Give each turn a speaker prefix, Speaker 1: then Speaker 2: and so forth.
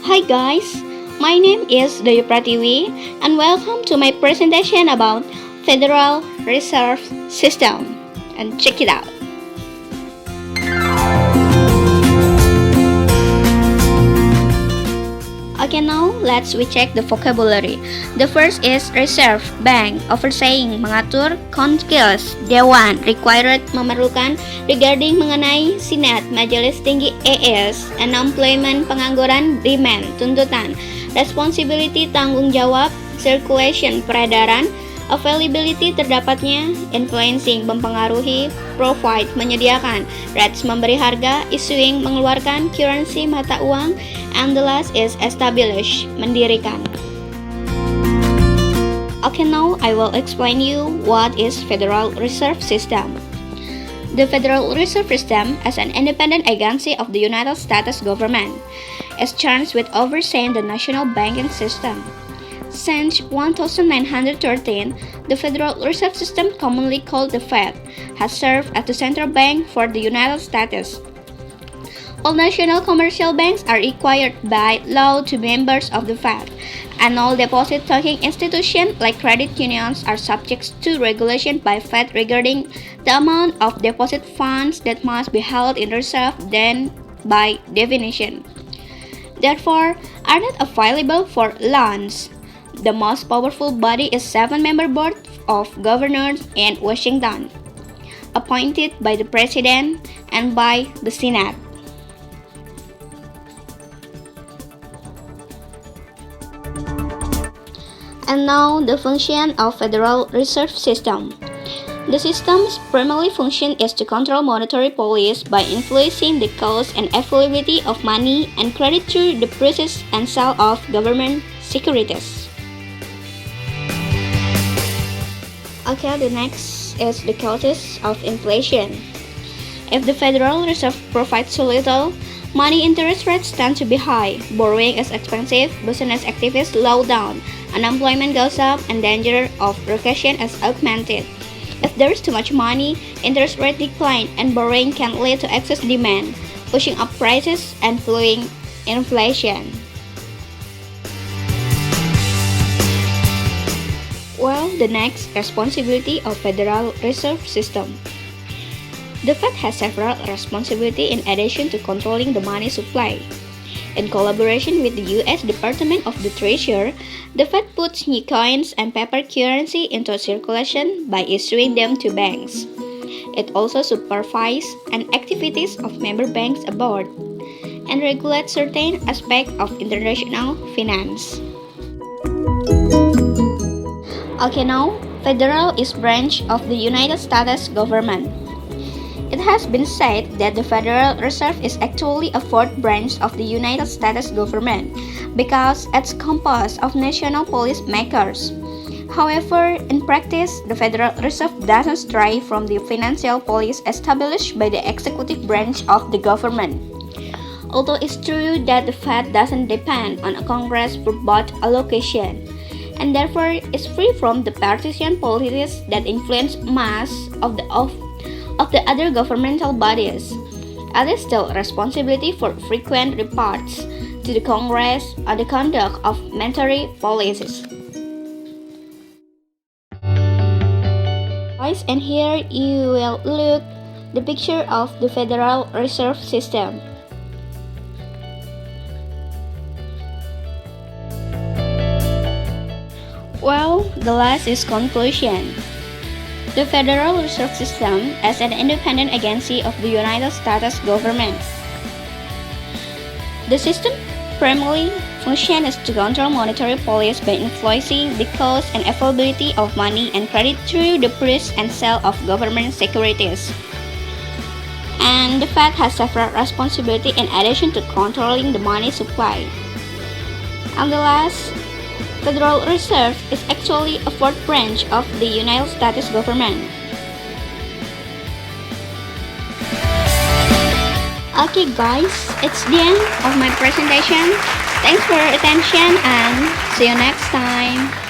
Speaker 1: Hi guys, my name is Dayu and welcome to my presentation about Federal Reserve System. And check it out. Okay, now let's check the vocabulary. The first is reserve bank, overseeing, mengatur, councils, dewan, required, memerlukan, regarding, mengenai, senat, majelis tinggi ES, unemployment, pengangguran, demand, tuntutan, responsibility, tanggung jawab, circulation, peredaran, availability, terdapatnya, influencing, mempengaruhi, provide, menyediakan, rates, memberi harga, issuing, mengeluarkan, currency, mata uang, and the last is establish, mendirikan. Okay, now I will explain you what is Federal Reserve System. The Federal Reserve System is an independent agency of the United States government. It's charged with overseeing the national banking system. Since 1913, the Federal Reserve System, commonly called the Fed, has served as the central bank for the United States. All national commercial banks are required by law to be members of the Fed, and all deposit-taking institutions like credit unions are subject to regulation by Fed regarding the amount of deposit funds that must be held in reserve, then by definition, therefore, are not available for loans. The most powerful body is seven-member board of governors in Washington, appointed by the President and by the Senate. And now the function of Federal Reserve System. The system's primary function is to control monetary policy by influencing the cost and availability of money and credit through the purchase and sale of government securities. Okay, the next is the causes of inflation. If the Federal Reserve provides so little, money interest rates tend to be high, borrowing is expensive, business activities slow down, unemployment goes up, and danger of recession is augmented. If there is too much money, interest rate decline, and borrowing can lead to excess demand, pushing up prices and fueling inflation. Well, the next, responsibility of Federal Reserve System. The Fed has several responsibilities in addition to controlling the money supply. In collaboration with the U.S. Department of the Treasury, the Fed puts new coins and paper currency into circulation by issuing them to banks. It also supervises the activities of member banks abroad and regulates certain aspects of international finance. Okay, now, Federal is branch of the United States government. It has been said that the Federal Reserve is actually a fourth branch of the United States government because it's composed of national policy makers. However, in practice, the Federal Reserve doesn't stray from the financial policy established by the executive branch of the government. Although it's true that the Fed doesn't depend on a Congress for both allocation, and therefore is free from the partisan policies that influence most of the other governmental bodies. It is still responsibility for frequent reports to the Congress on the conduct of monetary policies. Guys, and here you will look the picture of the Federal Reserve System. Well, the last is conclusion. The Federal Reserve System is an independent agency of the United States government. The system primarily function is to control monetary policy by influencing the cost and availability of money and credit through the purchase and sale of government securities. And the Fed has several responsibilities in addition to controlling the money supply. And the last, Federal Reserve is actually a fourth branch of the United States government. Okay guys, it's the end of my presentation. Thanks for your attention and see you next time.